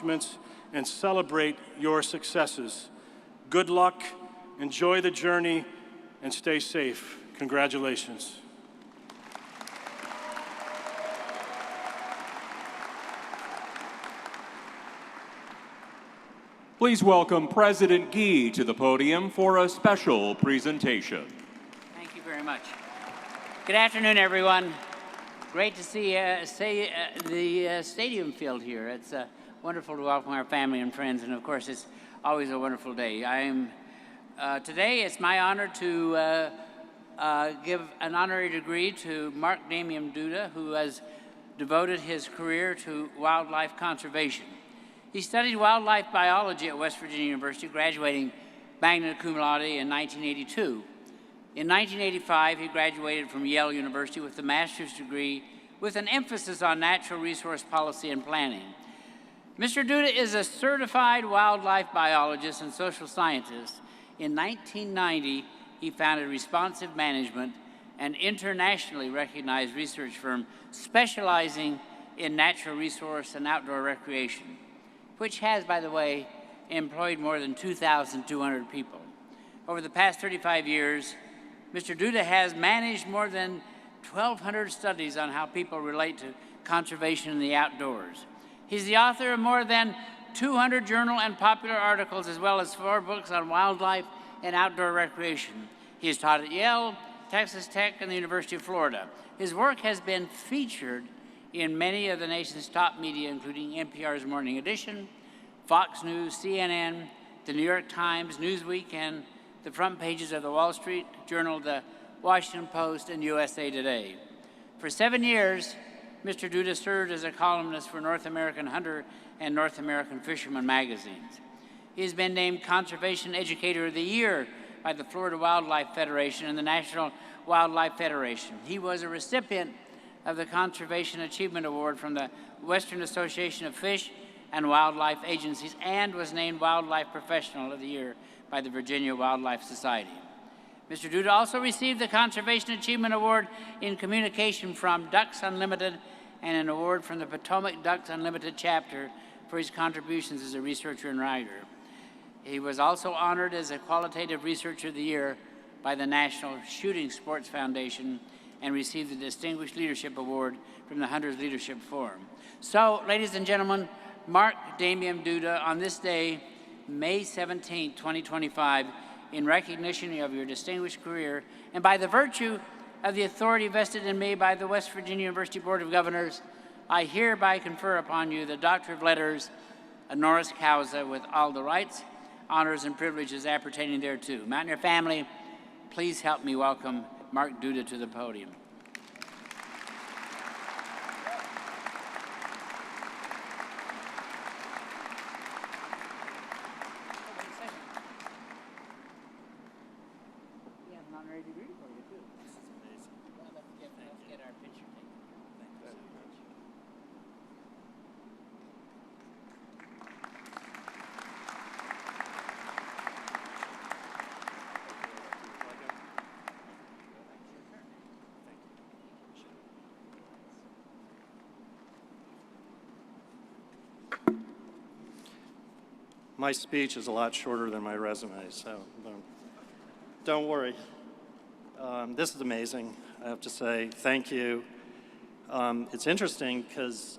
and celebrate your successes. Good luck, enjoy the journey, and stay safe. Congratulations. Please welcome President Gee to the podium for a special presentation. Thank you very much. Good afternoon, everyone. Great to see the stadium filled here. It's wonderful to welcome our family and friends, and of course, it's always a wonderful day. Today, it's my honor to give an honorary degree to Mark Damian Duda, who has devoted his career to wildlife conservation. He studied wildlife biology at West Virginia University, graduating magna cum laude in 1982. In 1985, he graduated from Yale University with a master's degree with an emphasis on natural resource policy and planning. Mr. Duda is a certified wildlife biologist and social scientist. In 1990, he founded Responsive Management, an internationally recognized research firm specializing in natural resource and outdoor recreation, which has, by the way, employed more than 2,200 people. Over the past 35 years, Mr. Duda has managed more than 1,200 studies on how people relate to conservation in the outdoors. He's the author of more than 200 journal and popular articles, as well as 4 books on wildlife and outdoor recreation. He has taught at Yale, Texas Tech, and the University of Florida. His work has been featured in many of the nation's top media, including NPR's Morning Edition, Fox News, CNN, the New York Times, Newsweek, and the front pages of the Wall Street Journal, the Washington Post, and USA Today. For 7 years, Mr. Duda served as a columnist for North American Hunter and North American Fisherman magazines. He has been named Conservation Educator of the Year by the Florida Wildlife Federation and the National Wildlife Federation. He was a recipient of the Conservation Achievement Award from the Western Association of Fish and Wildlife Agencies and was named Wildlife Professional of the Year by the Virginia Wildlife Society. Mr. Duda also received the Conservation Achievement Award in Communication from Ducks Unlimited and an award from the Potomac Ducks Unlimited chapter for his contributions as a researcher and writer. He was also honored as a Qualitative Researcher of the Year by the National Shooting Sports Foundation and received the Distinguished Leadership Award from the Hunters Leadership Forum. So, ladies and gentlemen, Mark Damian Duda, on this day, May 17, 2025, in recognition of your distinguished career, and by the virtue of the authority vested in me by the West Virginia University Board of Governors, I hereby confer upon you the Doctor of Letters, honoris causa, with all the rights, honors, and privileges appertaining thereto. Mountaineer family, please help me welcome Mark Duda to the podium. My speech is a lot shorter than my resume, so don't worry. This is amazing, I have to say. Thank you. It's interesting because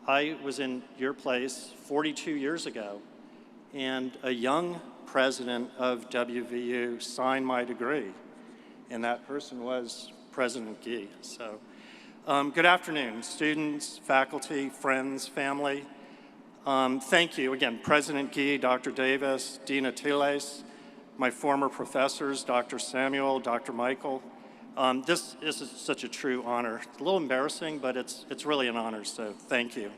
I was in your place 42 years ago, and a young president of WVU signed my degree, and that person was President Gee. So, good afternoon, students, faculty, friends, family. Thank you again, President Gee, Dr. Davis, Dean Atiles, my former professors, Dr. Samuel, Dr. Michael. This is such a true honor. It's a little embarrassing, but it's really an honor, so thank you.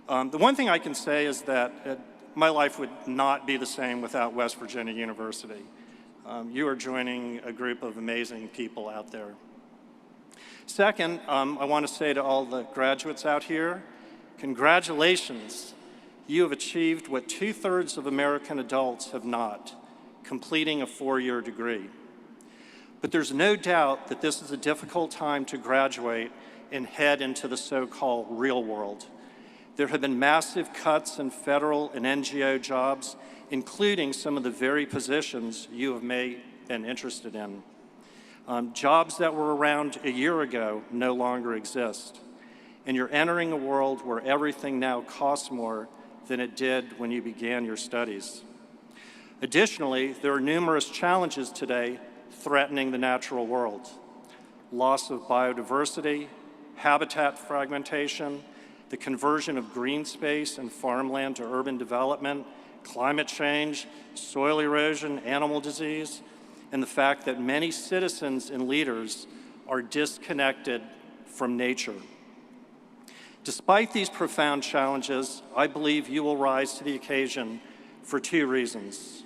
The one thing I can say is that my life would not be the same without West Virginia University. You are joining a group of amazing people out there. Second, I want to say to all the graduates out here, congratulations. You have achieved what 2/3 of American adults have not, completing a 4-year degree. But there's no doubt that this is a difficult time to graduate and head into the so-called real world. There have been massive cuts in federal and NGO jobs, including some of the very positions you have been interested in. Jobs that were around a year ago no longer exist. And you're entering a world where everything now costs more than it did when you began your studies. Additionally, there are numerous challenges today threatening the natural world. Loss of biodiversity, habitat fragmentation, the conversion of green space and farmland to urban development, climate change, soil erosion, animal disease, and the fact that many citizens and leaders are disconnected from nature. Despite these profound challenges, I believe you will rise to the occasion for two reasons.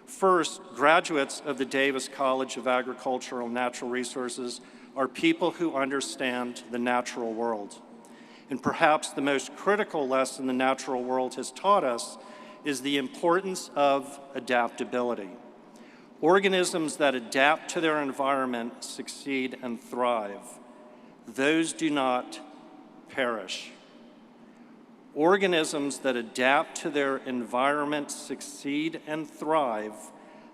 First, graduates of the Davis College of Agricultural and Natural Resources are people who understand the natural world. And perhaps the most critical lesson the natural world has taught us is the importance of adaptability. Organisms that adapt to their environment succeed and thrive. Those do not perish. Organisms that adapt to their environment succeed and thrive.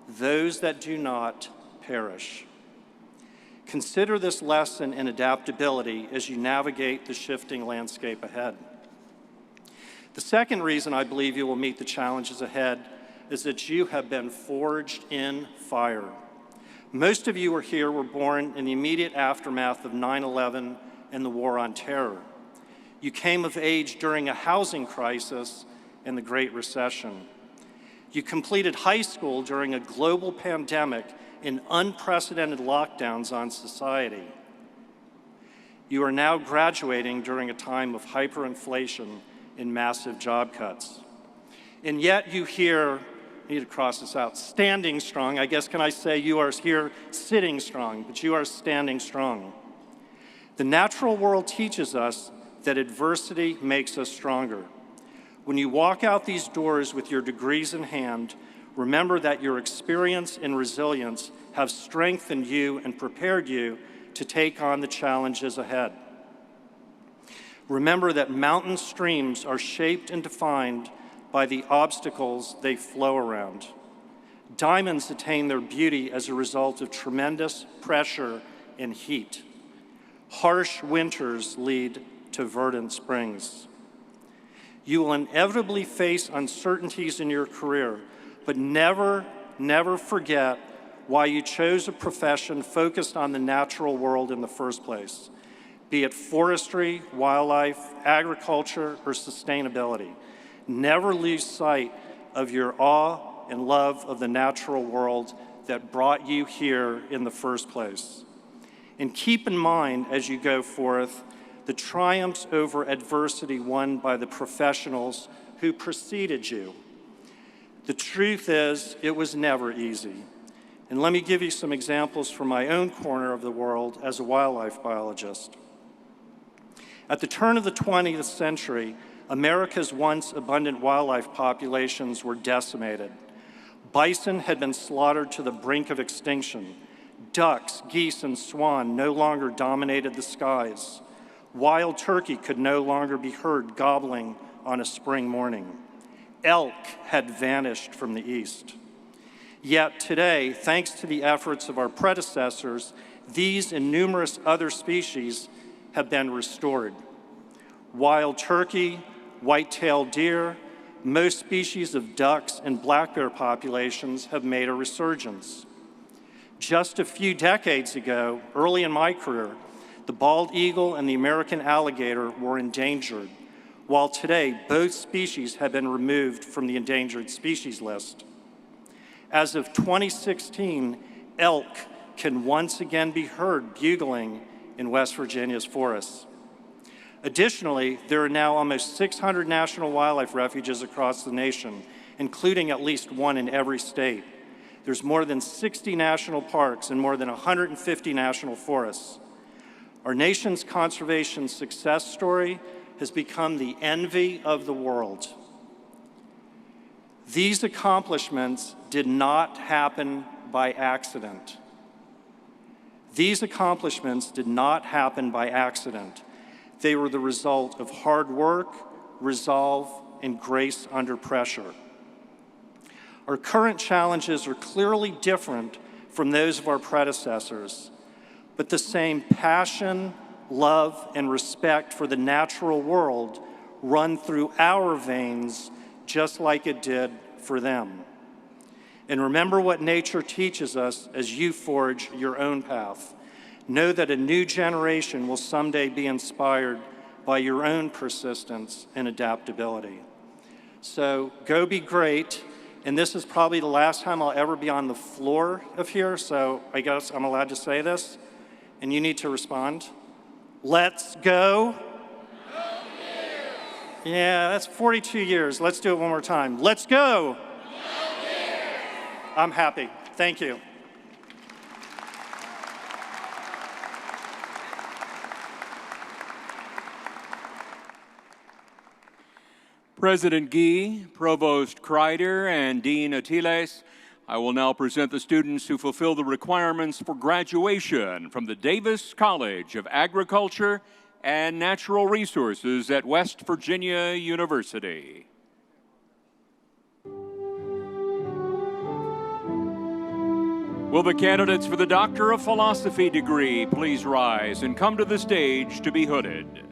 Those that do not perish. Consider this lesson in adaptability as you navigate the shifting landscape ahead. The second reason I believe you will meet the challenges ahead is that you have been forged in fire. Most of you were here were born in the immediate aftermath of 9/11 and the War on Terror. You came of age during a housing crisis and the Great Recession. You completed high school during a global pandemic and unprecedented lockdowns on society. You are now graduating during a time of hyperinflation and massive job cuts. And yet you here, I need to cross this out, standing strong. I guess can I say you are here sitting strong, but you are standing strong. The natural world teaches us that adversity makes us stronger. When you walk out these doors with your degrees in hand, remember that your experience and resilience have strengthened you and prepared you to take on the challenges ahead. Remember that mountain streams are shaped and defined by the obstacles they flow around. Diamonds attain their beauty as a result of tremendous pressure and heat. Harsh winters lead to verdant springs. You will inevitably face uncertainties in your career, but never forget why you chose a profession focused on the natural world in the first place, be it forestry, wildlife, agriculture, or sustainability. Never lose sight of your awe and love of the natural world that brought you here in the first place. And keep in mind as you go forth the triumphs over adversity won by the professionals who preceded you. The truth is, it was never easy. And let me give you some examples from my own corner of the world as a wildlife biologist. At the turn of the 20th century, America's once abundant wildlife populations were decimated. Bison had been slaughtered to the brink of extinction. Ducks, geese, and swan no longer dominated the skies. Wild turkey could no longer be heard gobbling on a spring morning. Elk had vanished from the east. Yet today, thanks to the efforts of our predecessors, these and numerous other species have been restored. Wild turkey, white-tailed deer, most species of ducks and black bear populations have made a resurgence. Just a few decades ago, early in my career, the bald eagle and the American alligator were endangered, while today both species have been removed from the endangered species list. As of 2016, elk can once again be heard bugling in West Virginia's forests. Additionally, there are now almost 600 national wildlife refuges across the nation, including at least one in every state. There's more than 60 national parks and more than 150 national forests. Our nation's conservation success story has become the envy of the world. These accomplishments did not happen by accident. These accomplishments did not happen by accident. They were the result of hard work, resolve, and grace under pressure. Our current challenges are clearly different from those of our predecessors, but the same passion, love, and respect for the natural world run through our veins just like it did for them. And remember what nature teaches us as you forge your own path. Know that a new generation will someday be inspired by your own persistence and adaptability. So go be great. And this is probably the last time I'll ever be on the floor of here, so I guess I'm allowed to say this, and you need to respond. Let's go. Yeah, that's 42 years. Let's do it one more time. Let's go. I'm happy. Thank you. President Gee, Provost Kreider, and Dean Atiles, I will now present the students who fulfill the requirements for graduation from the Davis College of Agriculture and Natural Resources at West Virginia University. Will the candidates for the Doctor of Philosophy degree please rise and come to the stage to be hooded?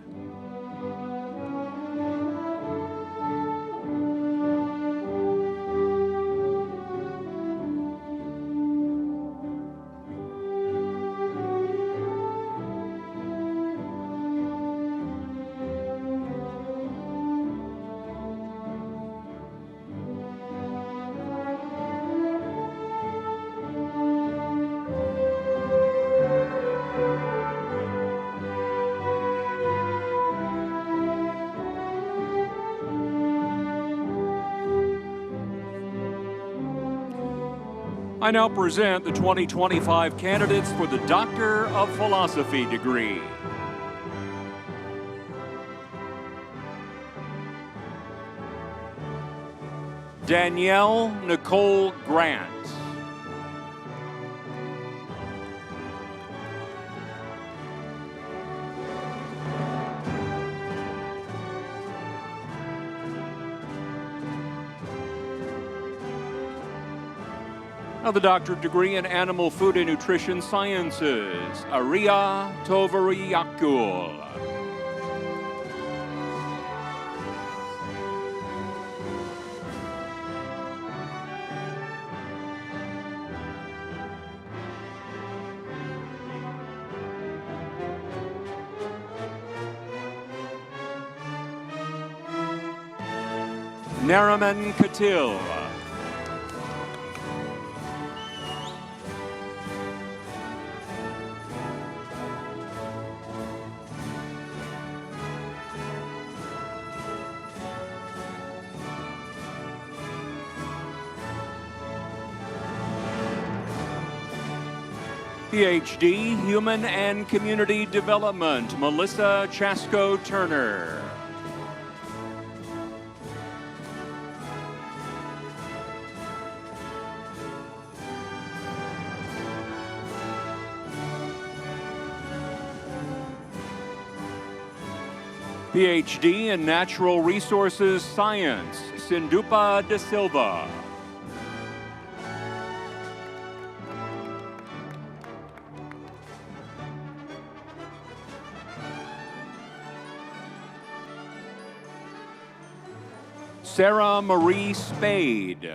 I now present the 2025 candidates for the Doctor of Philosophy degree. Danielle Nicole Grant. Now the doctorate degree in Animal Food and Nutrition Sciences, Aria Tovariyakul. Nariman Katil. PhD, Human and Community Development, Melissa Chasko Turner. PhD in Natural Resources Science, Sindupa De Silva. Sarah Marie Spade.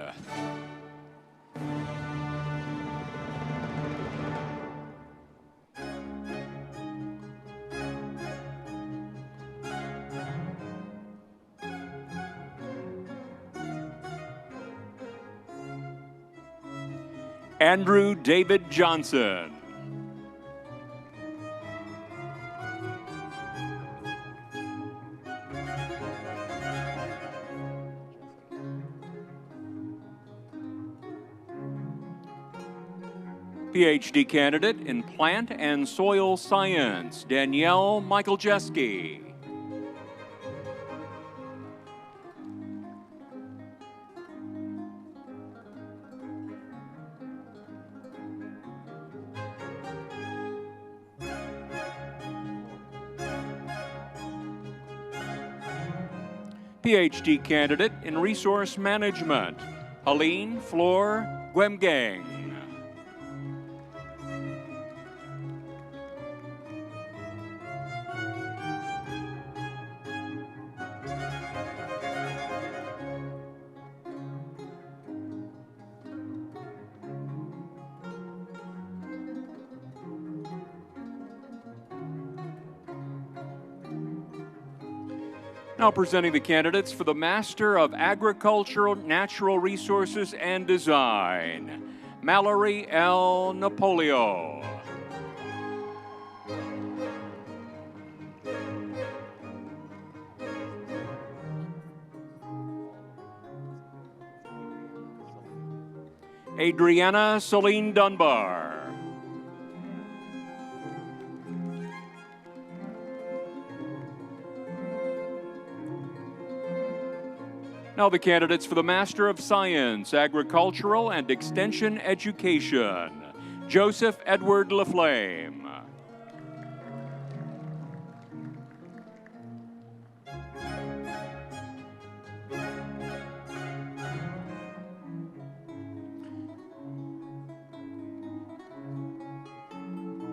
Andrew David Johnson. PhD candidate in Plant and Soil Science, Danielle Michaeljeski. PhD candidate in resource management, Helene Flor Guemgang. Now presenting the candidates for the Master of Agricultural, Natural Resources and Design, Mallory L. Napolio. Adriana Celine Dunbar. Now the candidates for the Master of Science, Agricultural and Extension Education, Joseph Edward Laflame.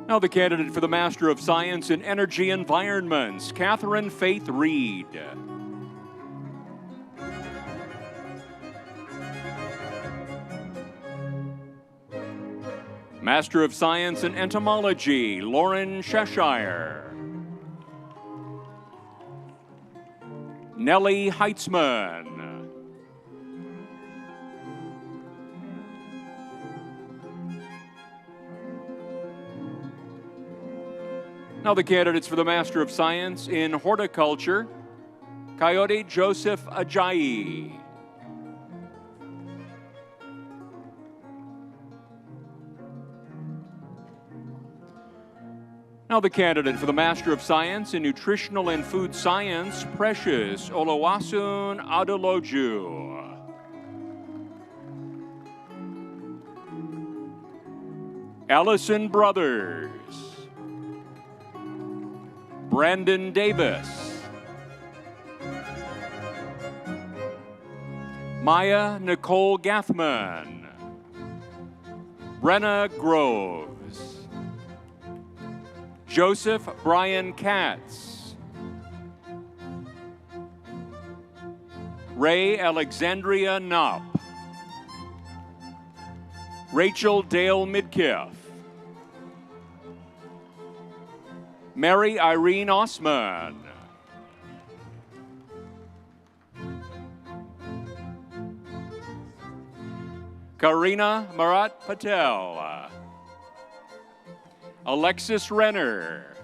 Now the candidate for the Master of Science in Energy Environments, Catherine Faith Reed. Master of Science in Entomology, Lauren Cheshire. Nellie Heitzman. Now the candidates for the Master of Science in Horticulture, Coyote Joseph Ajayi. Now the candidate for the Master of Science in Nutritional and Food Science, Precious Oluwasun Adeloju. Allison Brothers. Brandon Davis. Maya Nicole Gathman. Brenna Groves. Joseph Brian Katz. Ray Alexandria Knopp. Rachel Dale Midkiff. Mary Irene Osman. Karina Marat Patel. Alexis Renner.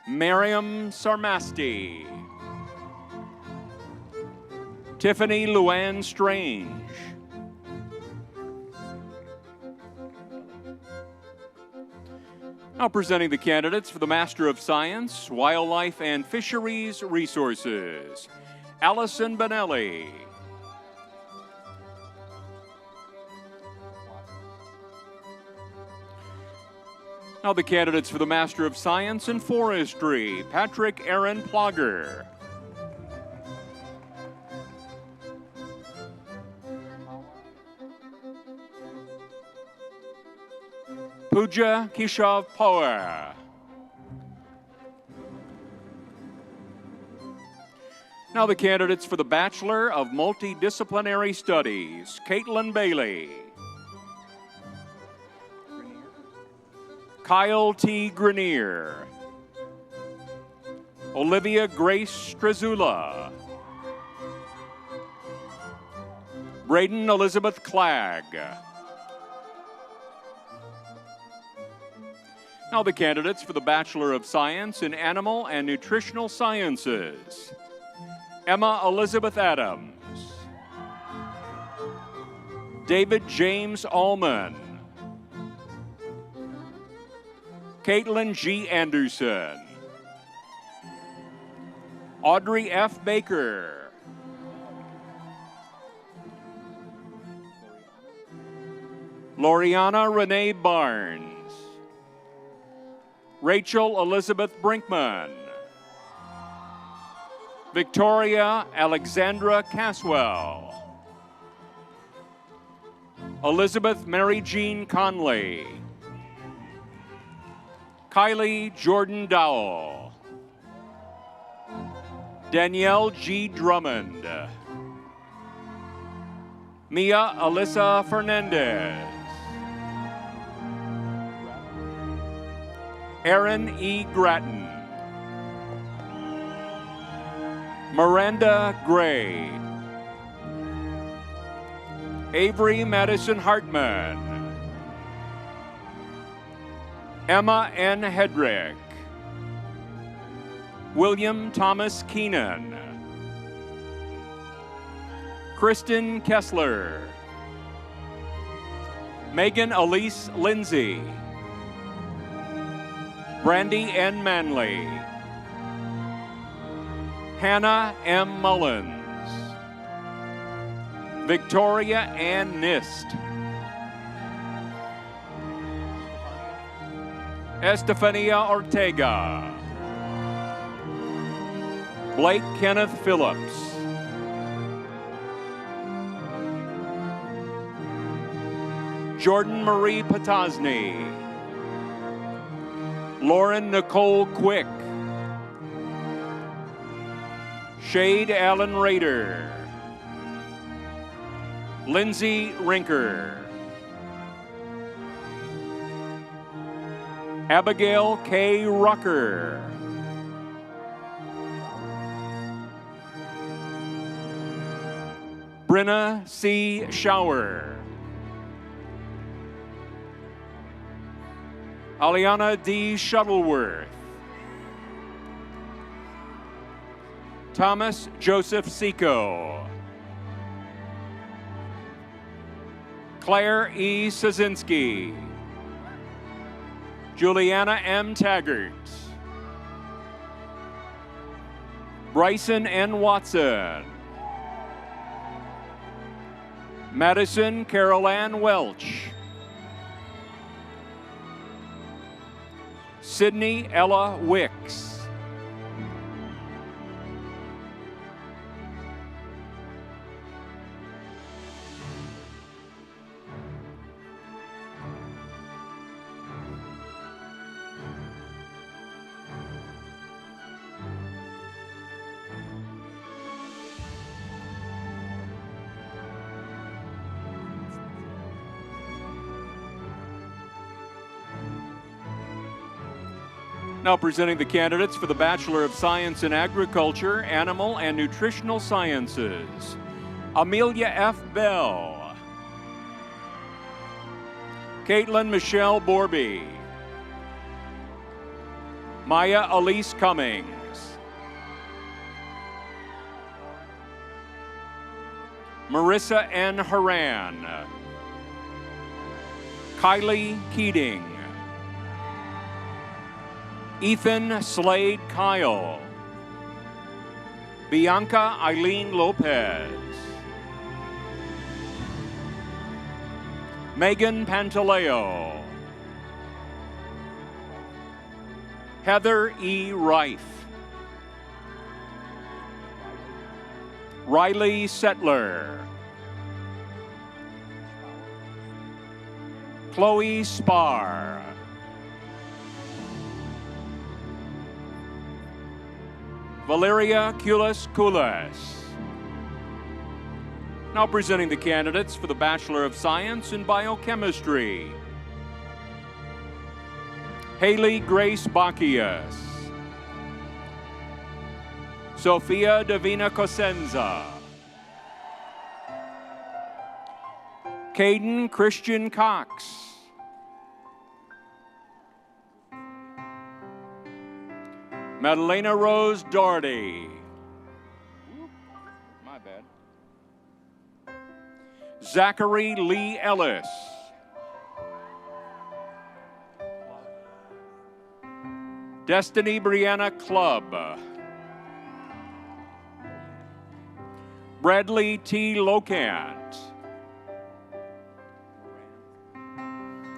Miriam Sarmasti. Tiffany Luann Strange. Now presenting the candidates for the Master of Science, Wildlife and Fisheries Resources, Allison Benelli. Now the candidates for the Master of Science in Forestry, Patrick Aaron Plogger. Pooja Keshav Power. Now the candidates for the Bachelor of Multidisciplinary Studies, Caitlin Bailey. Kyle T. Grenier. Olivia Grace Strazula. Braden Elizabeth Clegg. Now the candidates for the Bachelor of Science in Animal and Nutritional Sciences, Emma Elizabeth Adams. David James Allman. Caitlin G. Anderson. Audrey F. Baker. Loriana Renee Barnes. Rachel Elizabeth Brinkman. Victoria Alexandra Caswell. Elizabeth Mary Jean Conley. Kylie Jordan Dowell. Danielle G. Drummond. Mia Alyssa Fernandez. Aaron E. Gratton. Miranda Gray. Avery Madison Hartman. Emma N. Hedrick. William Thomas Keenan. Kristen Kessler. Megan Elise Lindsay. Brandy N. Manley. Hannah M. Mullins. Victoria Ann Nist. Estefania Ortega. Blake Kenneth Phillips. Jordan Marie Potosny. Lauren Nicole Quick. Shade Allen Rader. Lindsay Rinker. Abigail K. Rucker. Brenna C. Shower. Aliana D. Shuttleworth. Thomas Joseph Seco. Claire E. Sazinski. Juliana M. Taggart. Bryson N. Watson. Madison Carol Ann Welch. Sydney Ella Wicks. Now presenting the candidates for the Bachelor of Science in Agriculture, Animal and Nutritional Sciences. Amelia F. Bell. Caitlin Michelle Borby. Maya Elise Cummings. Marissa N. Haran. Kylie Keating. Ethan Slade Kyle. Bianca Eileen Lopez. Megan Pantaleo. Heather E. Rife. Riley Settler. Chloe Spar. Valeria Kulas. Now presenting the candidates for the Bachelor of Science in Biochemistry. Haley Grace Bacchius. Sofia Davina Cosenza. Caden Christian Cox. Madalena Rose Doherty. My bad. Zachary Lee Ellis. Destiny Brianna Clubb. Bradley T. Locant.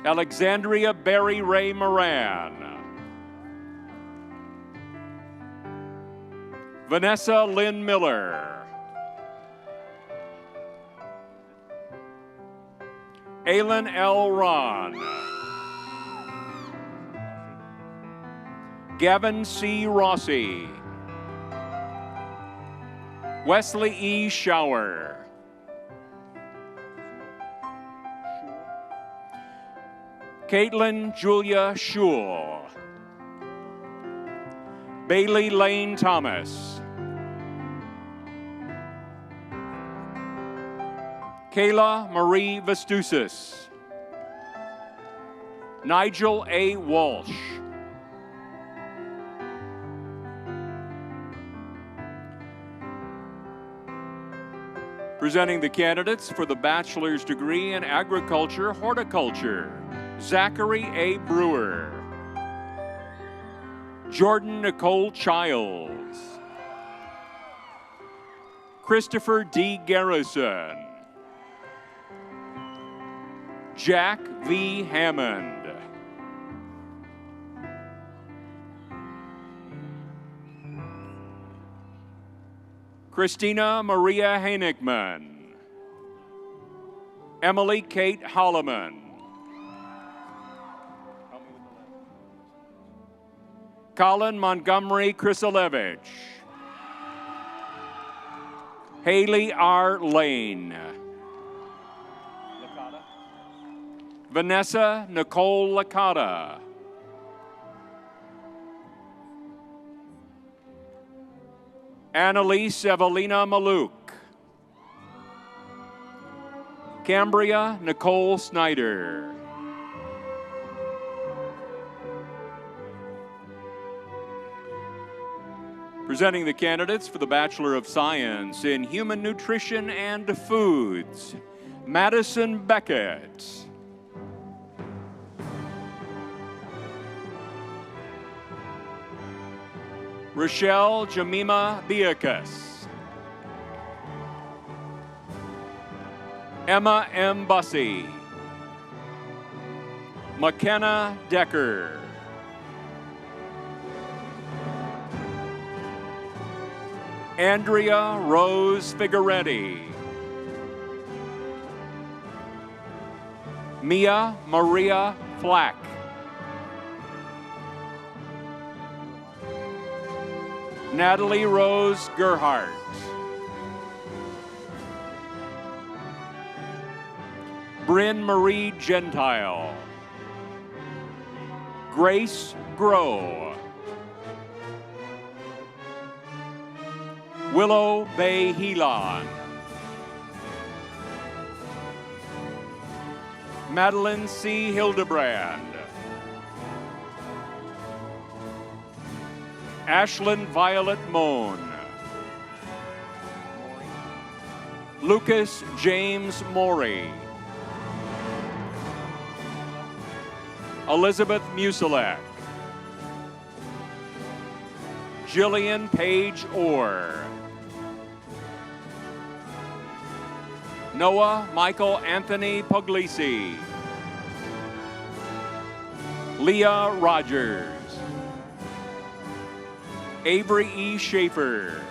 Alexandria Barry Ray Moran. Vanessa Lynn Miller. Aylin L. Ron. Gavin C. Rossi. Wesley E. Shower. Caitlin Julia Schul. Bailey Lane Thomas. Kayla Marie Vestusis. Nigel A. Walsh. Presenting the candidates for the bachelor's degree in agriculture horticulture. Zachary A. Brewer. Jordan Nicole Childs. Christopher D. Garrison. Jack V. Hammond. Christina Maria Heinigman. Emily Kate Holloman. Colin Montgomery Krisilevich. Haley R. Lane. Vanessa Nicole Licata. Annalise Evelina Maluk. Cambria Nicole Snyder. Presenting the candidates for the Bachelor of Science in Human Nutrition and Foods, Madison Beckett. Rochelle Jamima Biakas. Emma M. Bussey. McKenna Decker. Andrea Rose Figueretti. Mia Maria Flack. Natalie Rose Gerhardt. Bryn Marie Gentile. Grace Grow. Willow Bay Helon. Madeline C. Hildebrand. Ashlyn Violet Moan. Lucas James Morey. Elizabeth Musilek. Jillian Page Orr. Noah Michael Anthony Puglisi. Leah Rogers. Avery E. Schaefer.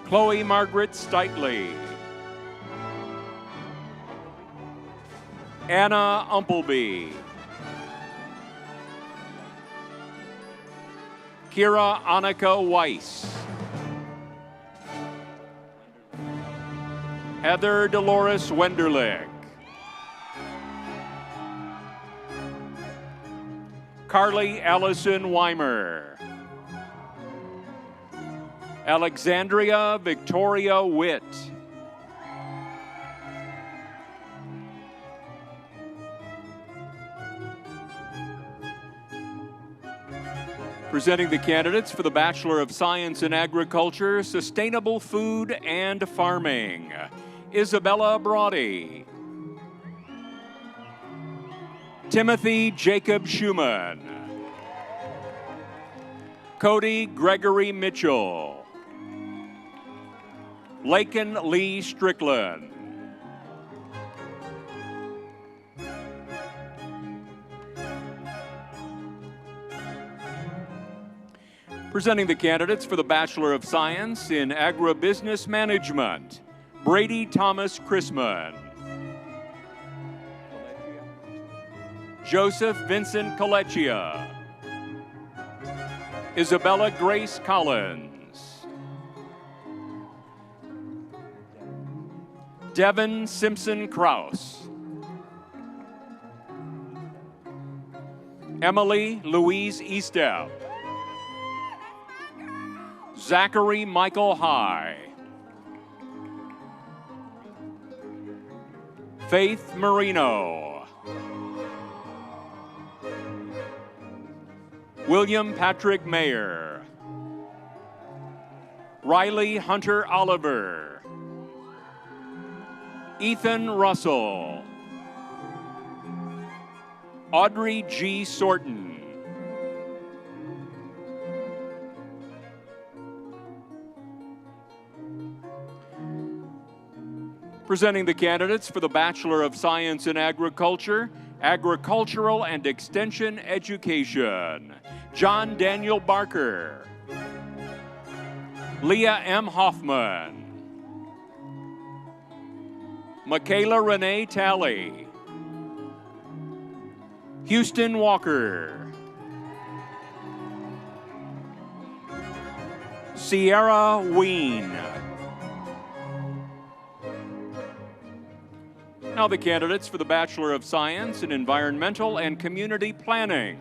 Chloe Margaret Steitley. Anna Umpleby. Kira Annika Weiss. Heather Dolores Wenderlich. Carly Allison Weimer. Alexandria Victoria Witt. Presenting the candidates for the Bachelor of Science in Agriculture, Sustainable Food and Farming. Isabella Brody. Timothy Jacob Schumann. Cody Gregory Mitchell. Laken Lee Strickland. Presenting the candidates for the Bachelor of Science in Agribusiness Management, Brady Thomas Chrisman. Joseph Vincent Colecchia. Isabella Grace Collins. Devin Simpson Kraus. Emily Louise Eastep. Zachary Michael High. Faith Marino. William Patrick Mayer. Riley Hunter Oliver. Ethan Russell. Audrey G. Sorton. Presenting the candidates for the Bachelor of Science in Agriculture, Agricultural and Extension Education, John Daniel Barker. Leah M. Hoffman. Michaela Renee Talley. Houston Walker. Sierra Ween. Now the candidates for the Bachelor of Science in Environmental and Community Planning.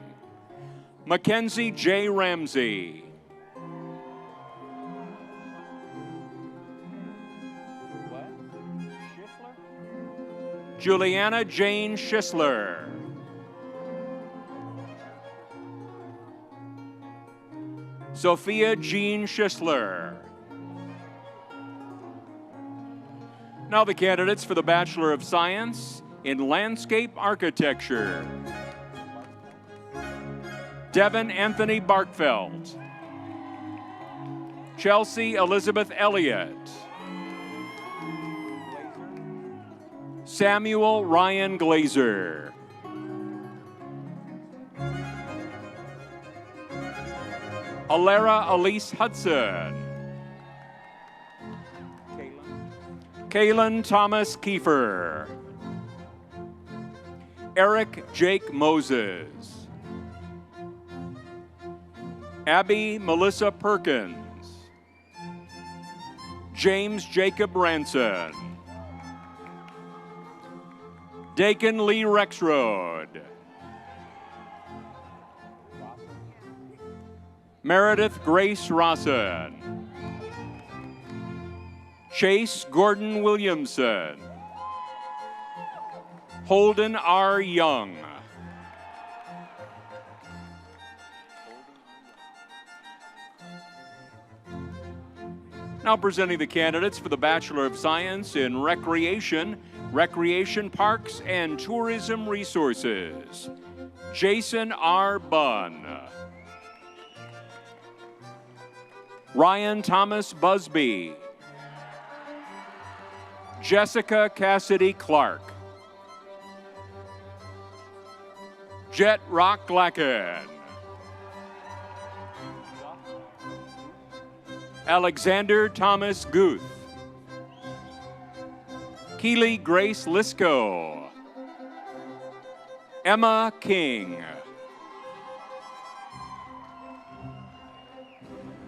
Mackenzie J. Ramsey. Juliana Jane Schisler. Sophia Jean Schisler. Now the candidates for the Bachelor of Science in Landscape Architecture. Devin Anthony Barkfeld. Chelsea Elizabeth Elliott. Samuel Ryan Glazer. Alara Elise Hudson. Kalen Thomas Kiefer. Eric Jake Moses. Abby Melissa Perkins. James Jacob Ranson. Dakin Lee Rexroad. Meredith Grace Rawson. Chase Gordon Williamson. Holden R. Young. Now presenting the candidates for the Bachelor of Science in Recreation, Recreation Parks and Tourism Resources. Jason R. Bunn. Ryan Thomas Busby. Jessica Cassidy Clark. Jet Rock Glacken. Alexander Thomas Guth. Keely Grace Lisco. Emma King.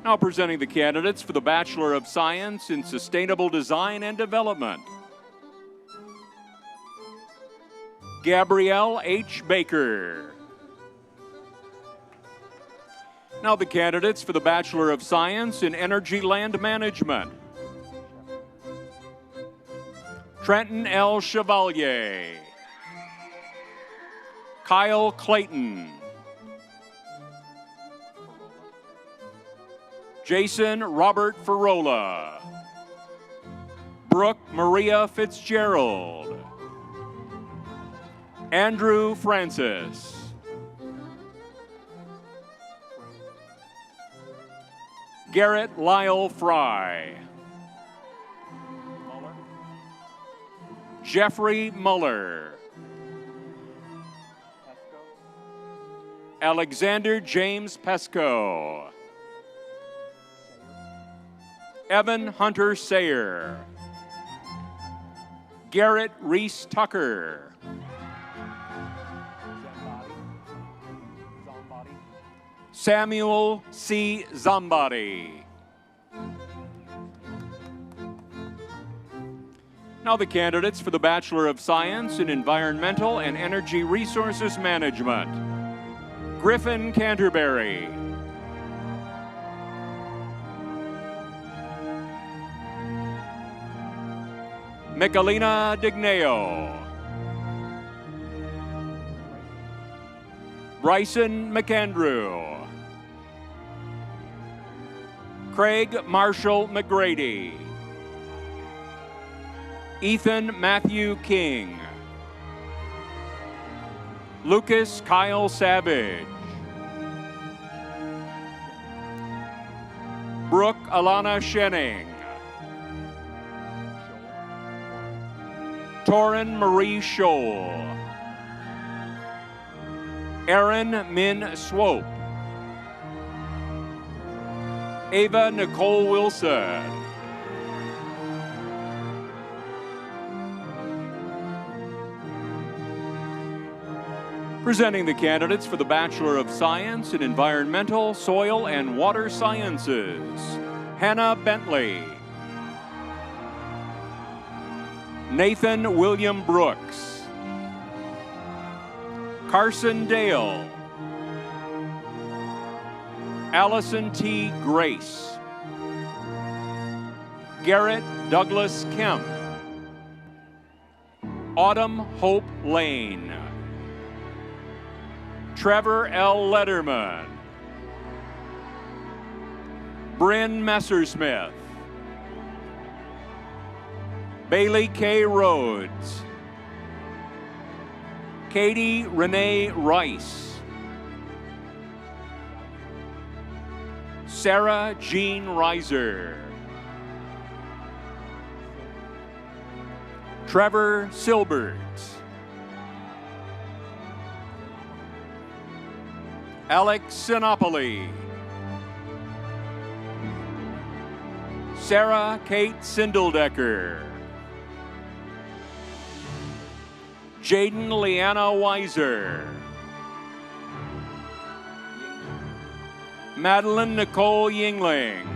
Now presenting the candidates for the Bachelor of Science in Sustainable Design and Development. Gabrielle H. Baker. Now the candidates for the Bachelor of Science in Energy Land Management. Trenton L. Chevalier. Kyle Clayton. Jason Robert Ferrola. Brooke Maria Fitzgerald. Andrew Francis. Garrett Lyle Fry. Jeffrey Muller. Alexander James Pesco. Evan Hunter Sayer. Garrett Reese Tucker. Samuel C. Zambati. Now the candidates for the Bachelor of Science in Environmental and Energy Resources Management. Griffin Canterbury. Michelina Digneo. Bryson McAndrew. Craig Marshall McGrady. Ethan Matthew King. Lucas Kyle Savage. Brooke Alana Schenning. Torin Marie Scholl. Erin Min Swope. Ava Nicole Wilson. Presenting the candidates for the Bachelor of Science in Environmental, Soil, and Water Sciences. Hannah Bentley. Nathan William Brooks. Carson Dale. Allison T. Grace. Garrett Douglas Kemp. Autumn Hope Lane. Trevor L. Letterman. Bryn Messersmith. Bailey K. Rhodes. Katie Renee Rice. Sarah Jean Reiser. Trevor Silbert. Alex Sinopoli. Sarah Kate Sindeldecker. Jaden Leanna Weiser. Madeline Nicole Yingling.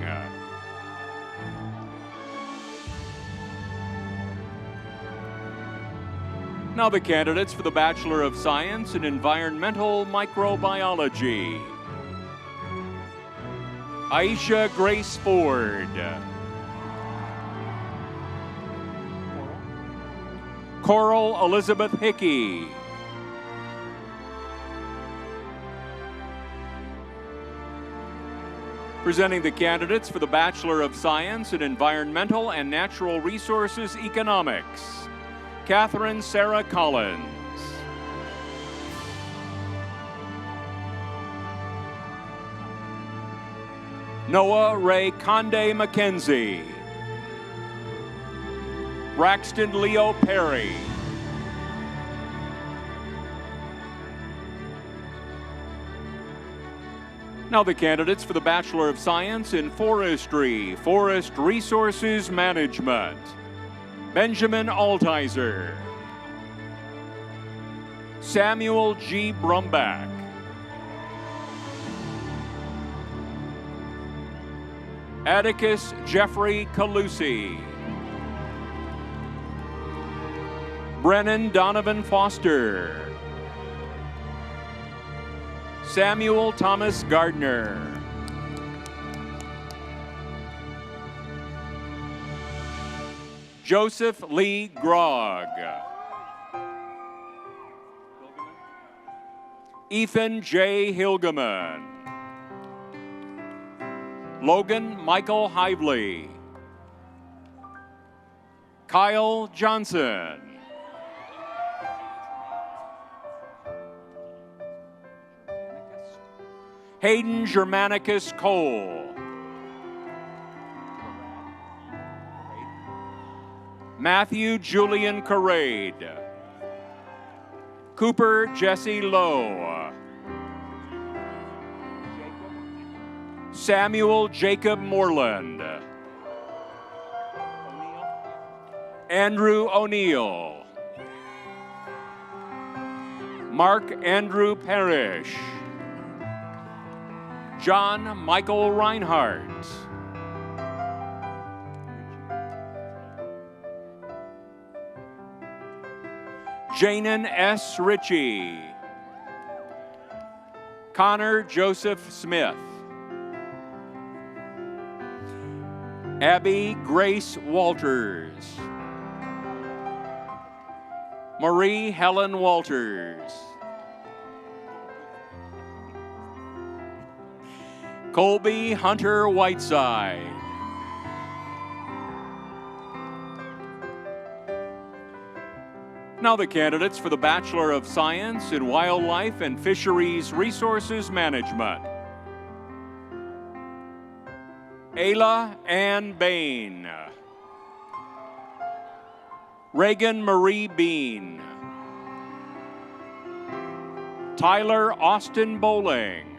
Now the candidates for the Bachelor of Science in Environmental Microbiology. Aisha Grace Ford. Coral Elizabeth Hickey. Presenting the candidates for the Bachelor of Science in Environmental and Natural Resources Economics. Catherine Sarah Collins. Noah Ray Conde McKenzie. Braxton Leo Perry. Now the candidates for the Bachelor of Science in Forestry, Forest Resources Management. Benjamin Altizer. Samuel G. Brumbach. Atticus Jeffrey Calusi. Brennan Donovan Foster. Samuel Thomas Gardner. Joseph Lee Grogg. Ethan J. Hilgeman. Logan Michael Hively. Kyle Johnson. Hayden Germanicus Cole. Matthew Julian Carade. Cooper Jesse Lowe. Samuel Jacob Moreland. Andrew O'Neill. Mark Andrew Parrish. John Michael Reinhardt. Janan S. Ritchie. Connor Joseph Smith. Abby Grace Walters. Marie Helen Walters. Colby Hunter Whiteside. Now the candidates for the Bachelor of Science in Wildlife and Fisheries Resources Management. Ayla Ann Bain. Reagan Marie Bean. Tyler Austin Bowling.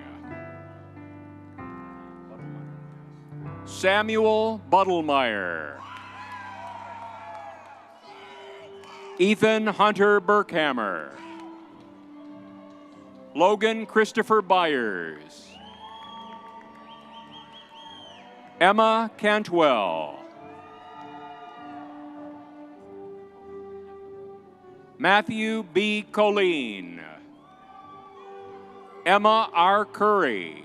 Samuel Buttlemeyer. Ethan Hunter Burkhammer. Logan Christopher Byers. Emma Cantwell. Matthew B. Colleen. Emma R. Curry.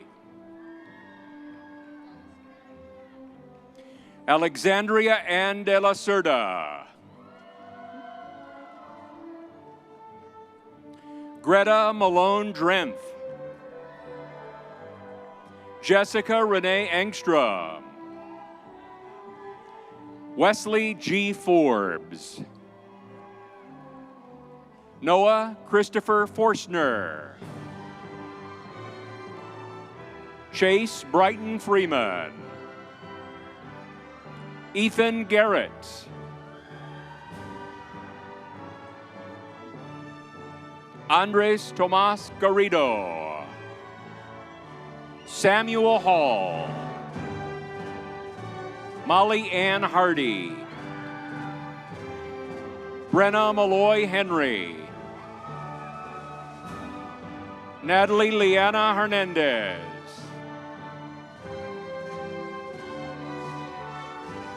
Alexandria Ann de la Cerda. Greta Malone Drenth. Jessica Renee Engstrom. Wesley G. Forbes. Noah Christopher Forstner. Chase Brighton Freeman. Ethan Garrett. Andres Tomas Garrido. Samuel Hall. Molly Ann Hardy. Brenna Malloy Henry. Natalie Liana Hernandez.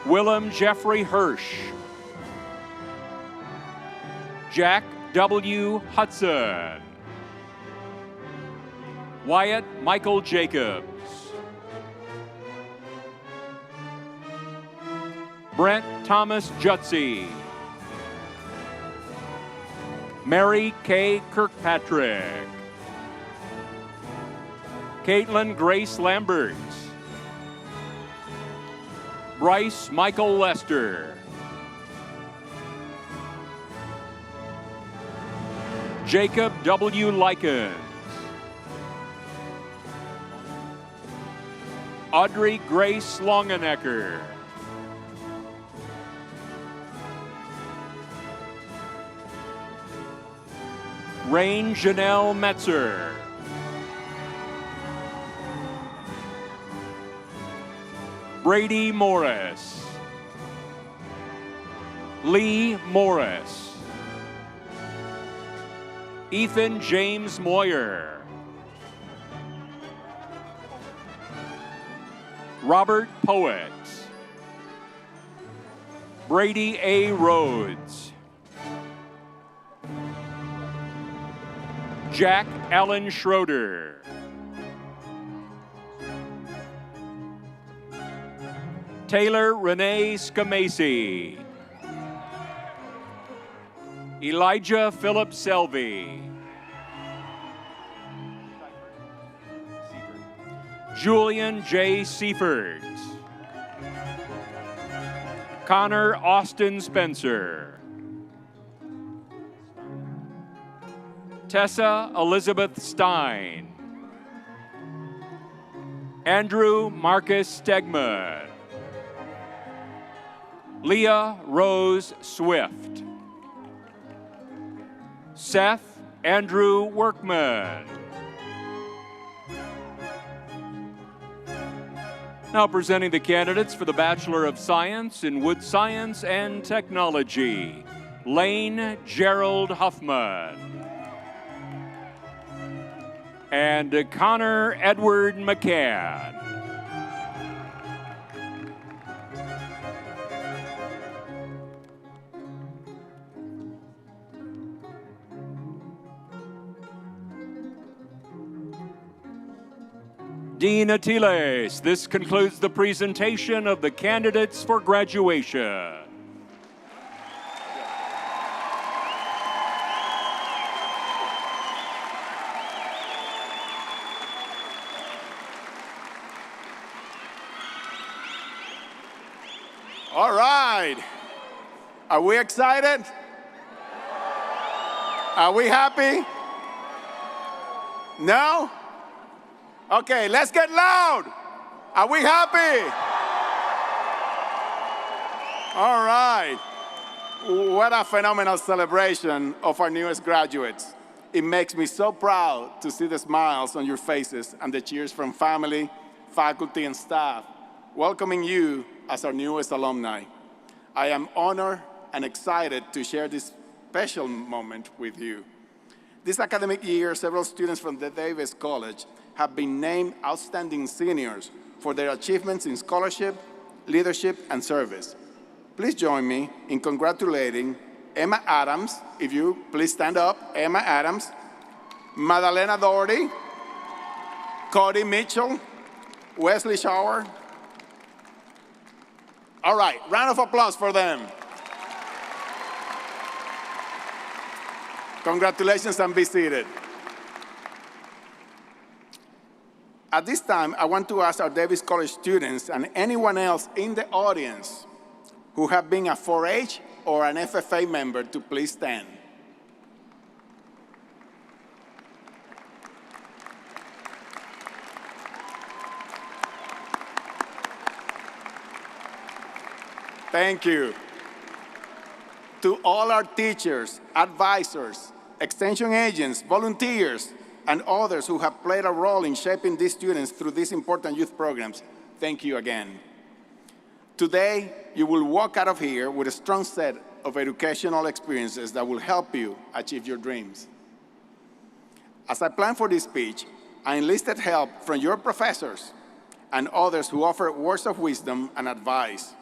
Willem Jeffrey Hirsch. Jack W. Hudson. Wyatt Michael Jacobs. Brent Thomas Jutzy. Mary K. Kirkpatrick. Caitlin Grace Lambert. Bryce Michael Lester. Jacob W. Likens. Audrey Grace Longenecker. Rain Janelle Metzer. Brady Morris. Lee Morris. Ethan James Moyer. Robert Poet. Brady A. Rhodes. Jack Allen Schroeder. Taylor Renee Scamacey. Elijah Philip Selvey. Julian J. Seifert. Connor Austin Spencer. Tessa Elizabeth Stein. Andrew Marcus Stegman. Leah Rose Swift. Seth Andrew Workman. Now presenting the candidates for the Bachelor of Science in Wood Science and Technology, Lane Gerald Huffman and Connor Edward McCann. Dean Atiles, this concludes the presentation of the candidates for graduation. All right. Are we excited? Are we happy? No? Okay, let's get loud. Are we happy? All right. What a phenomenal celebration of our newest graduates. It makes me so proud to see the smiles on your faces and the cheers from family, faculty, and staff welcoming you as our newest alumni. I am honored and excited to share this special moment with you. This academic year, several students from the Davis College have been named outstanding seniors for their achievements in scholarship, leadership, and service. Please join me in congratulating Emma Adams, if you please stand up, Emma Adams, Madalena Doherty, Cody Mitchell, Wesley Shower. All right, round of applause for them. Congratulations and be seated. At this time, I want to ask our Davis College students and anyone else in the audience who have been a 4-H or an FFA member to please stand. Thank you. To all our teachers, advisors, extension agents, volunteers, and others who have played a role in shaping these students through these important youth programs, thank you again. Today, you will walk out of here with a strong set of educational experiences that will help you achieve your dreams. As I planned for this speech, I enlisted help from your professors and others who offer words of wisdom and advice.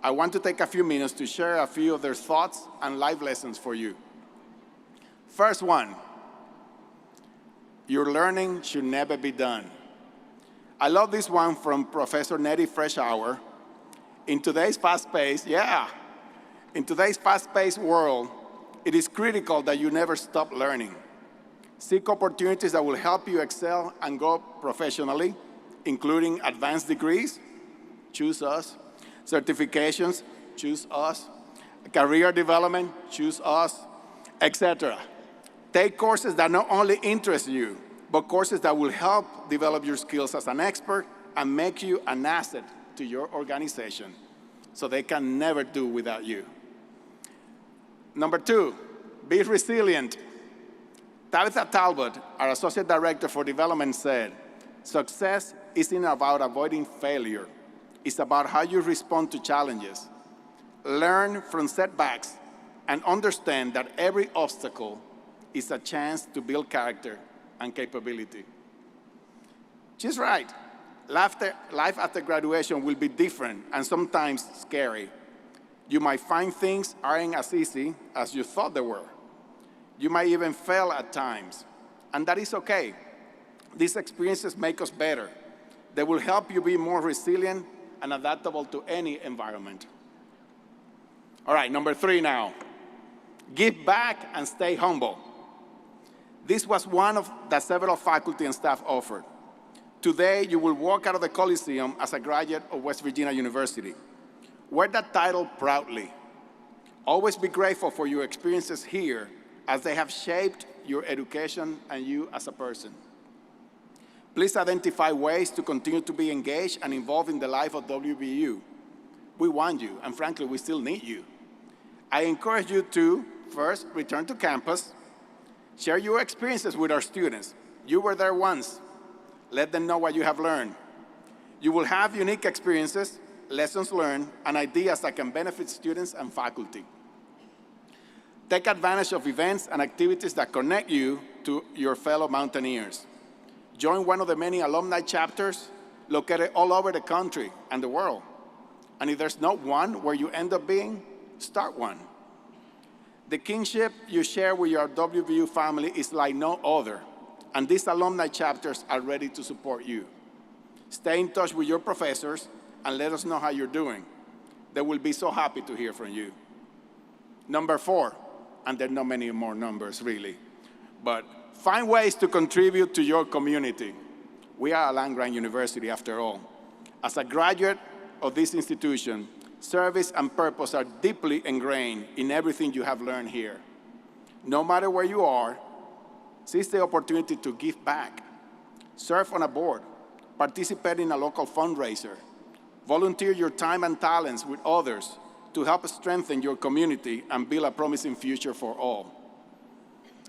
I want to take a few minutes to share a few of their thoughts and life lessons for you. First one, your learning should never be done. I love this one from Professor Nettie Freshour. In today's fast-paced world, it is critical that you never stop learning. Seek opportunities that will help you excel and grow professionally, including advanced degrees, choose us, certifications, choose us, career development, choose us, etc. Take courses that not only interest you, but courses that will help develop your skills as an expert and make you an asset to your organization so they can never do without you. Number two, be resilient. Tabitha Talbot, our Associate Director for Development, said, "Success isn't about avoiding failure. It's about how you respond to challenges. Learn from setbacks and understand that every obstacle is a chance to build character and capability." She's right. Life after graduation will be different and sometimes scary. You might find things aren't as easy as you thought they were. You might even fail at times, and that is okay. These experiences make us better. They will help you be more resilient and adaptable to any environment. All right, number three now. Give back and stay humble. This was one of that several faculty and staff offered. Today, you will walk out of the Coliseum as a graduate of West Virginia University. Wear that title proudly. Always be grateful for your experiences here as they have shaped your education and you as a person. Please identify ways to continue to be engaged and involved in the life of WVU. We want you, and frankly, we still need you. I encourage you to, first, return to campus, share your experiences with our students. You were there once. Let them know what you have learned. You will have unique experiences, lessons learned, and ideas that can benefit students and faculty. Take advantage of events and activities that connect you to your fellow mountaineers. Join one of the many alumni chapters located all over the country and the world. And if there's not one where you end up being, start one. The kinship you share with your WVU family is like no other, and these alumni chapters are ready to support you. Stay in touch with your professors and let us know how you're doing. They will be so happy to hear from you. Number 4, and there are not many more numbers really, but find ways to contribute to your community. We are a land-grant university after all. As a graduate of this institution, service and purpose are deeply ingrained in everything you have learned here. No matter where you are, seize the opportunity to give back. Serve on a board, participate in a local fundraiser, volunteer your time and talents with others to help strengthen your community and build a promising future for all.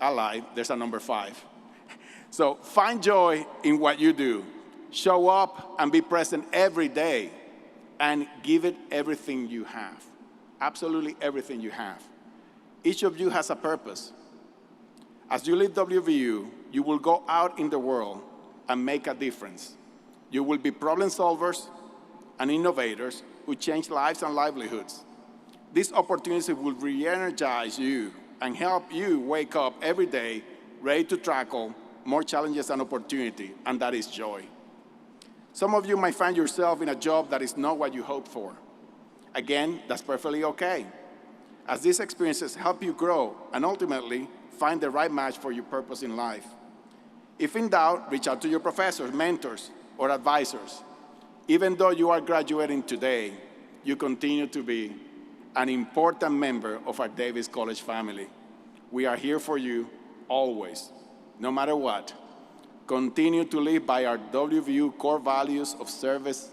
I lied, there's a number 5. So find joy in what you do. Show up and be present every day and give it everything you have. Absolutely everything you have. Each of you has a purpose. As you leave WVU, you will go out in the world and make a difference. You will be problem solvers and innovators who change lives and livelihoods. This opportunity will re-energize you and help you wake up every day ready to tackle more challenges and opportunity, and that is joy. Some of you might find yourself in a job that is not what you hoped for. Again, that's perfectly okay, as these experiences help you grow and ultimately find the right match for your purpose in life. If in doubt, reach out to your professors, mentors, or advisors. Even though you are graduating today, you continue to be an important member of our Davis College family. We are here for you always, no matter what. Continue to live by our WVU core values of service,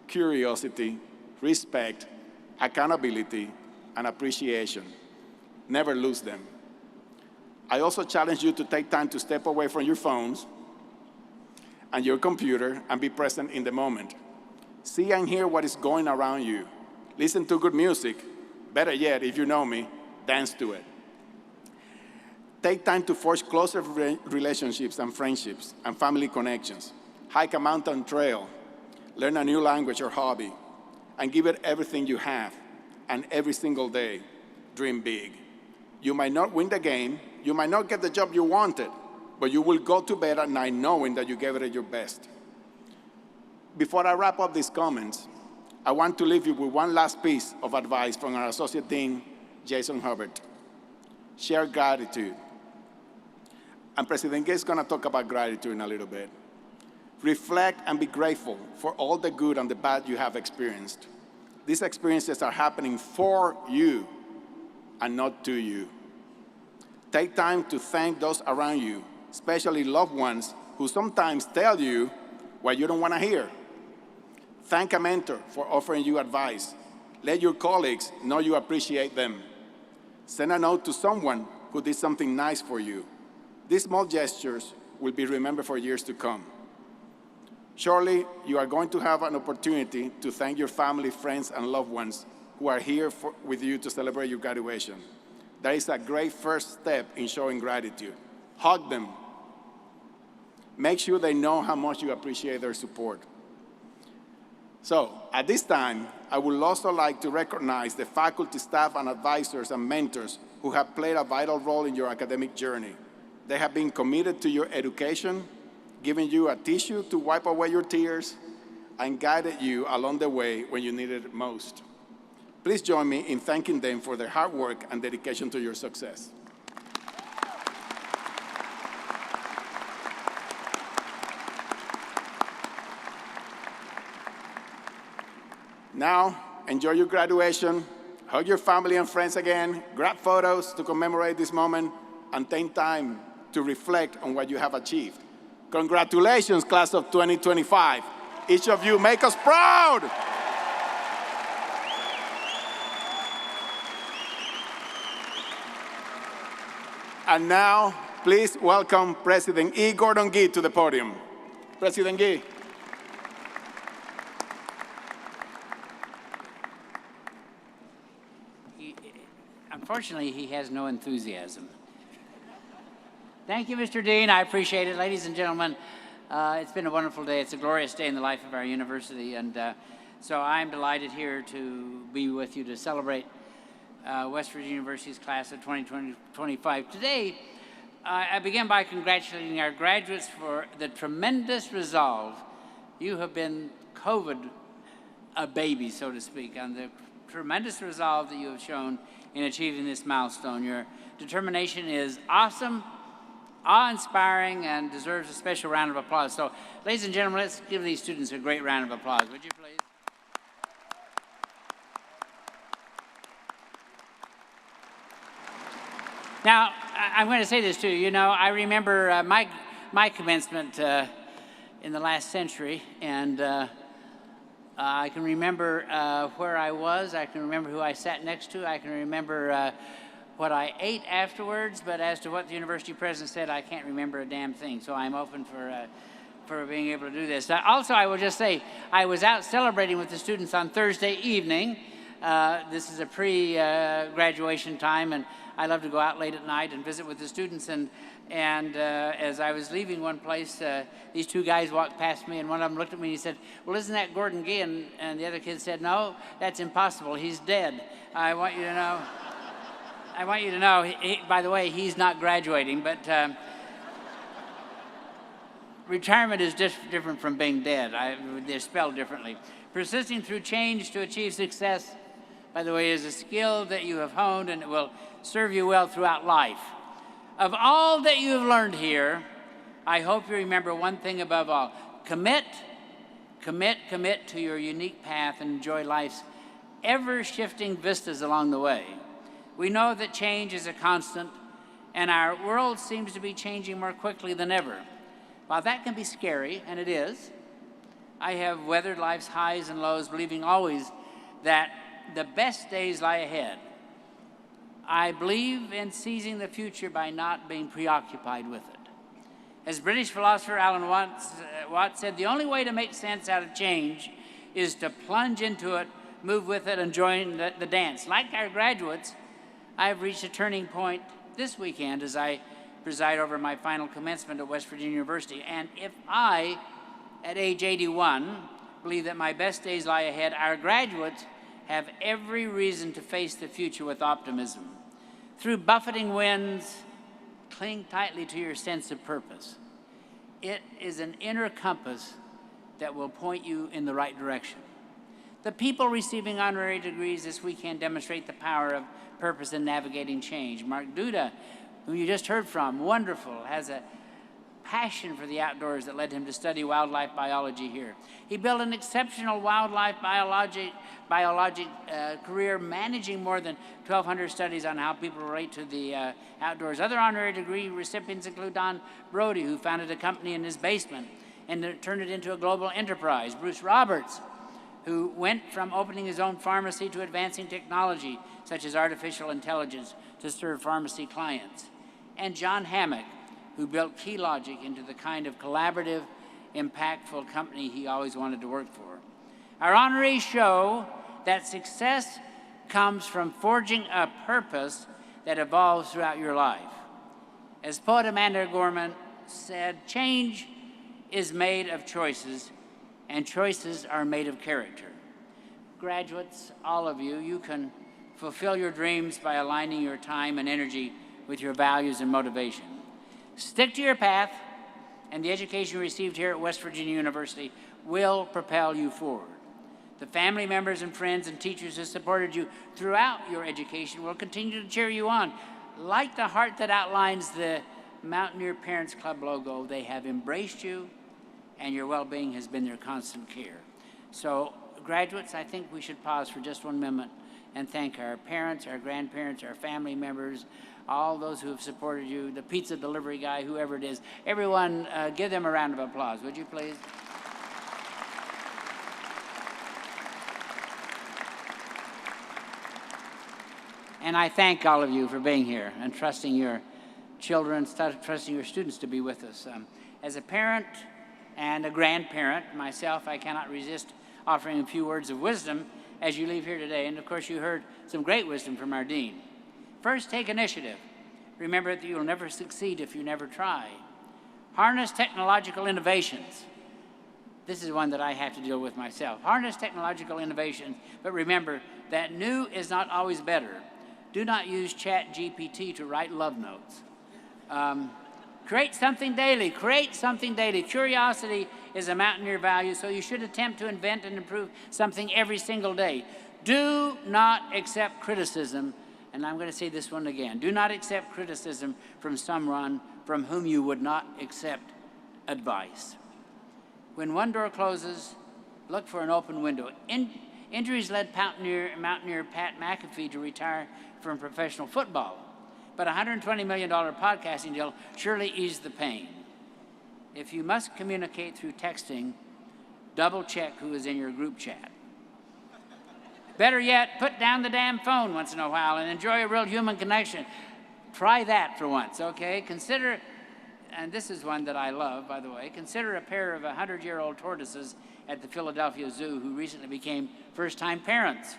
curiosity, respect, accountability, and appreciation. Never lose them. I also challenge you to take time to step away from your phones and your computer and be present in the moment. See and hear what is going around you. Listen to good music. Better yet, if you know me, dance to it. Take time to forge closer relationships and friendships and family connections. Hike a mountain trail, learn a new language or hobby, and give it everything you have. And every single day, dream big. You might not win the game, you might not get the job you wanted, but you will go to bed at night knowing that you gave it your best. Before I wrap up these comments, I want to leave you with one last piece of advice from our Associate Dean, Jason Hubbard. Share gratitude. And President Gay is going to talk about gratitude in a little bit. Reflect and be grateful for all the good and the bad you have experienced. These experiences are happening for you and not to you. Take time to thank those around you, especially loved ones who sometimes tell you what you don't want to hear. Thank a mentor for offering you advice. Let your colleagues know you appreciate them. Send a note to someone who did something nice for you. These small gestures will be remembered for years to come. Surely, you are going to have an opportunity to thank your family, friends, and loved ones who are here with you to celebrate your graduation. That is a great first step in showing gratitude. Hug them. Make sure they know how much you appreciate their support. So, at this time, I would also like to recognize the faculty, staff, and advisors and mentors who have played a vital role in your academic journey. They have been committed to your education, given you a tissue to wipe away your tears, and guided you along the way when you needed it most. Please join me in thanking them for their hard work and dedication to your success. Now, enjoy your graduation, hug your family and friends again, grab photos to commemorate this moment, and take time to reflect on what you have achieved. Congratulations, class of 2025. Each of you make us proud. And now, please welcome President E. Gordon Gee to the podium. President Gee. Unfortunately, he has no enthusiasm. Thank you, Mr. Dean. I appreciate it. Ladies and gentlemen, it's been a wonderful day. It's a glorious day in the life of our university, and so I'm delighted here to be with you to celebrate West Virginia University's class of 2025. Today, I begin by congratulating our graduates for the tremendous resolve. You have been COVID a baby, so to speak, on the tremendous resolve that you have shown in achieving this milestone. Your determination is awesome, awe-inspiring, and deserves a special round of applause. So, ladies and gentlemen, let's give these students a great round of applause, would you please? Now, I'm going to say this to you. You know, I remember my commencement in the last century, and I can remember where I was. I can remember who I sat next to. I can remember what I ate afterwards. But as to what the university president said, I can't remember a damn thing. So I'm open for being able to do this. Also, I will just say I was out celebrating with the students on Thursday evening. This is a pre-graduation time, and I love to go out late at night and visit with the students. And as I was leaving one place, these two guys walked past me, and one of them looked at me and he said, "Well, isn't that Gordon Gee?" And the other kid said, "No, that's impossible. He's dead." I want you to know. I want you to know. By the way, he's not graduating, but retirement is different from being dead. They're spelled differently. Persisting through change to achieve success, by the way, is a skill that you have honed, and it will serve you well throughout life. Of all that you have learned here, I hope you remember one thing above all. Commit to your unique path and enjoy life's ever-shifting vistas along the way. We know that change is a constant, and our world seems to be changing more quickly than ever. While that can be scary, and it is, I have weathered life's highs and lows, believing always that the best days lie ahead. I believe in seizing the future by not being preoccupied with it. As British philosopher Alan Watts said, the only way to make sense out of change is to plunge into it, move with it, and join the dance. Like our graduates, I have reached a turning point this weekend as I preside over my final commencement at West Virginia University. And if I, at age 81, believe that my best days lie ahead, our graduates have every reason to face the future with optimism. Through buffeting winds, cling tightly to your sense of purpose. It is an inner compass that will point you in the right direction. The people receiving honorary degrees this weekend demonstrate the power of purpose in navigating change. Mark Duda, who you just heard from, wonderful, has a passion for the outdoors that led him to study wildlife biology here. He built an exceptional wildlife biology career, managing more than 1,200 studies on how people relate to the outdoors. Other honorary degree recipients include Don Brody, who founded a company in his basement and turned it into a global enterprise. Bruce Roberts, who went from opening his own pharmacy to advancing technology, such as artificial intelligence, to serve pharmacy clients. And John Hammock, who built KeyLogic into the kind of collaborative, impactful company he always wanted to work for. Our honorees show that success comes from forging a purpose that evolves throughout your life. As poet Amanda Gorman said, change is made of choices, and choices are made of character. Graduates, all of you, you can fulfill your dreams by aligning your time and energy with your values and motivation. Stick to your path, and the education received here at West Virginia University will propel you forward. The family members and friends and teachers who supported you throughout your education will continue to cheer you on. Like the heart that outlines the Mountaineer Parents Club logo, they have embraced you, and your well-being has been their constant care. So, graduates, I think we should pause for just one moment and thank our parents, our grandparents, our family members, all those who have supported you, the pizza delivery guy, whoever it is. Everyone, give them a round of applause, would you please? And I thank all of you for being here and trusting your children, trusting your students to be with us. As a parent and a grandparent, myself, I cannot resist offering a few words of wisdom as you leave here today. And of course, you heard some great wisdom from our dean. First, take initiative. Remember that you'll never succeed if you never try. Harness technological innovations. This is one that I have to deal with myself. Harness technological innovations, but remember that new is not always better. Do not use ChatGPT to write love notes. Create something daily. Create something daily. Curiosity is a mountaineer value, so you should attempt to invent and improve something every single day. Do not accept criticism, and I'm going to say this one again. Do not accept criticism from someone from whom you would not accept advice. When one door closes, look for an open window. Injuries led mountaineer Pat McAfee to retire from professional football, but a $120 million podcasting deal surely eased the pain. If you must communicate through texting, double check who is in your group chat. Better yet, put down the damn phone once in a while and enjoy a real human connection. Try that for once, okay? Consider, and this is one that I love, by the way, consider a pair of 100-year-old tortoises at the Philadelphia Zoo who recently became first-time parents.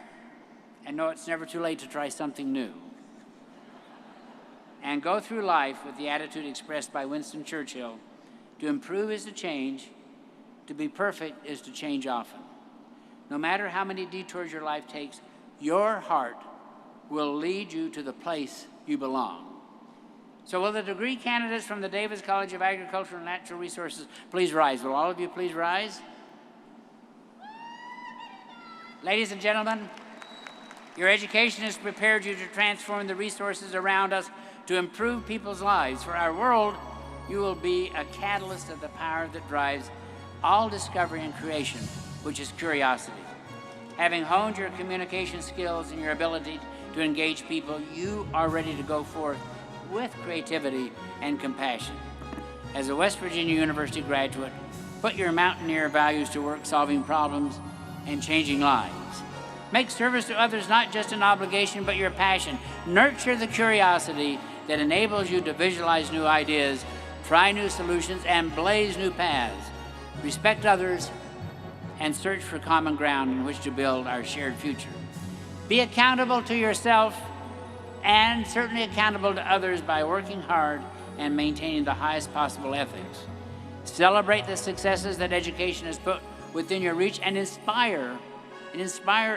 And no, it's never too late to try something new. And go through life with the attitude expressed by Winston Churchill: to improve is to change, to be perfect is to change often. No matter how many detours your life takes, your heart will lead you to the place you belong. So will the degree candidates from the Davis College of Agriculture and Natural Resources please rise? Will all of you please rise? Ladies and gentlemen, your education has prepared you to transform the resources around us to improve people's lives. For our world, you will be a catalyst of the power that drives all discovery and creation, which is curiosity. Having honed your communication skills and your ability to engage people, you are ready to go forth with creativity and compassion. As a West Virginia University graduate, put your mountaineer values to work solving problems and changing lives. Make service to others not just an obligation, but your passion. Nurture the curiosity that enables you to visualize new ideas, try new solutions, and blaze new paths. Respect others and search for common ground in which to build our shared future. Be accountable to yourself and certainly accountable to others by working hard and maintaining the highest possible ethics. Celebrate the successes that education has put within your reach and inspire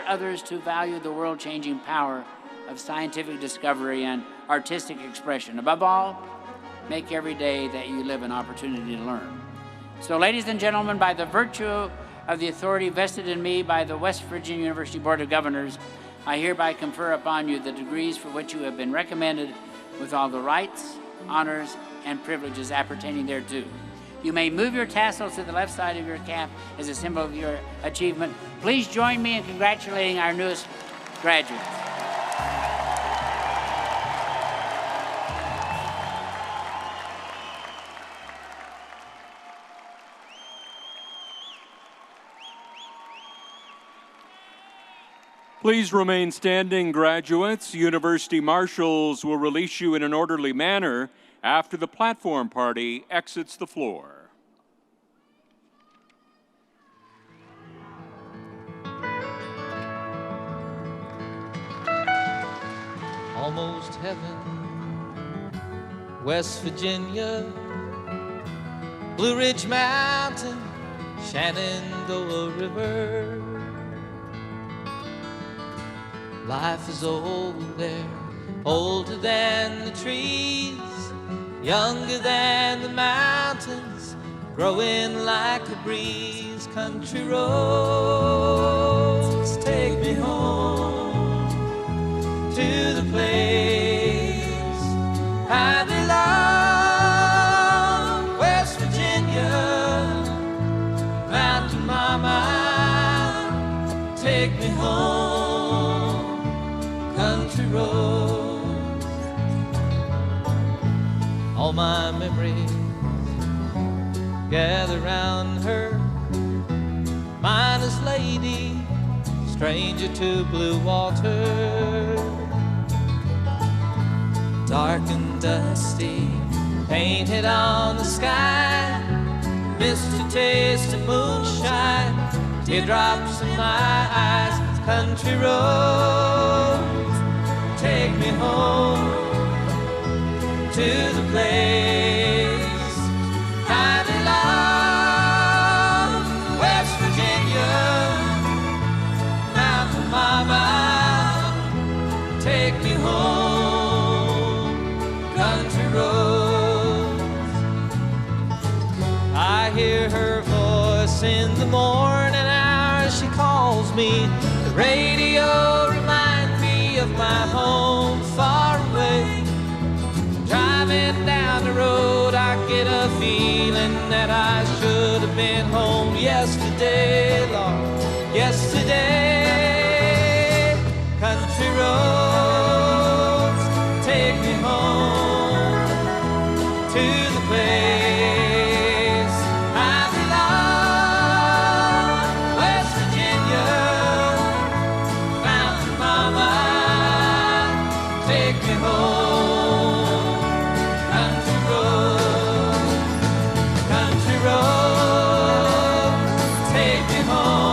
others to value the world-changing power of scientific discovery and artistic expression. Above all, make every day that you live an opportunity to learn. So, ladies and gentlemen, by the virtue of the authority vested in me by the West Virginia University Board of Governors, I hereby confer upon you the degrees for which you have been recommended, with all the rights, honors, and privileges appertaining thereto. You may move your tassels to the left side of your cap as a symbol of your achievement. Please join me in congratulating our newest graduates. Please remain standing, graduates. University marshals will release you in an orderly manner after the platform party exits the floor. Almost heaven, West Virginia, Blue Ridge Mountain, Shenandoah River. Life is old there, older than the trees, younger than the mountains, growing like a breeze. Country roads take me home to the place I belong. West Virginia, Mountain Mama, take me home. Country roads, all my memories gather round her. Miner's lady, stranger to blue water, dark and dusty, painted on the sky. Missed a taste of moonshine, teardrops in my eyes. Country roads take me home to the place I belong. West Virginia, Mountain Mama, take me home, country roads. I hear her voice in the morning hours, she calls me. The radio reminds me of my home far away. Driving down the road, I get a feeling that I should have been home yesterday, Lord, yesterday. Country roads, take me home to the place I belong. West Virginia, Mountain Mama, take me home. Country roads, take me home.